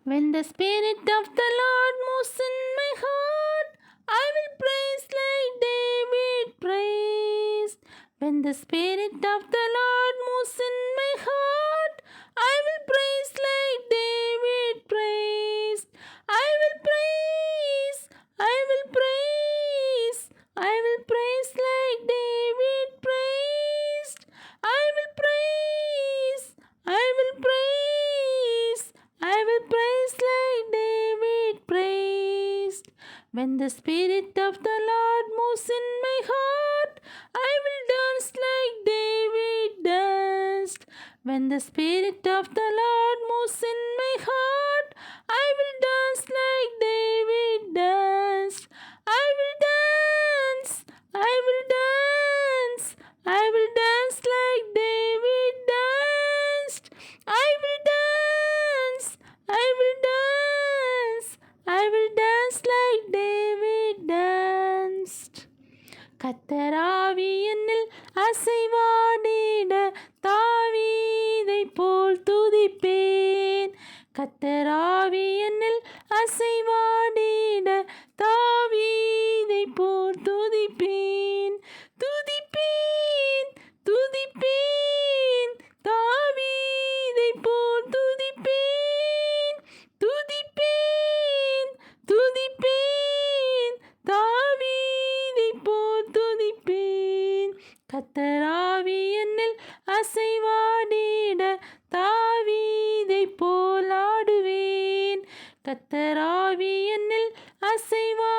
When the Spirit of the Lord moves in my heart, I will praise like David praised. When the Spirit of the Lord moves in my heart, I will praise like David praised. I will praise, I will praise, I will praise like David praised. I will praise, I will praise, I will praise like David praised. When the Spirit of the Lord moves in my heart, I will dance like David danced. When the Spirit of the Lord moves in my heart, I will dance like David danced. I will dance, I will dance, I will dance like David danced. I will dance, I will dance, I will dance like David danced. கத்தராவி என்னில் அசைவாடிட தாவீதை போல் துதிப்பேன். கத்தராவி என்னில் அசைவாடிட தாவீதை போல் துதிப்பேன். துதிப்பேன், துதிப்பேன், தாவீதை போல் துதிப்பேன். துதிப்பேன், துதிப்பேன், தாவீதை போல் துதிப்பேன். கத்தராவி என்னில் அசைவாடிட தாவீதை போல் ஆடுவேன். கத்தராவி என்னில் அசைவா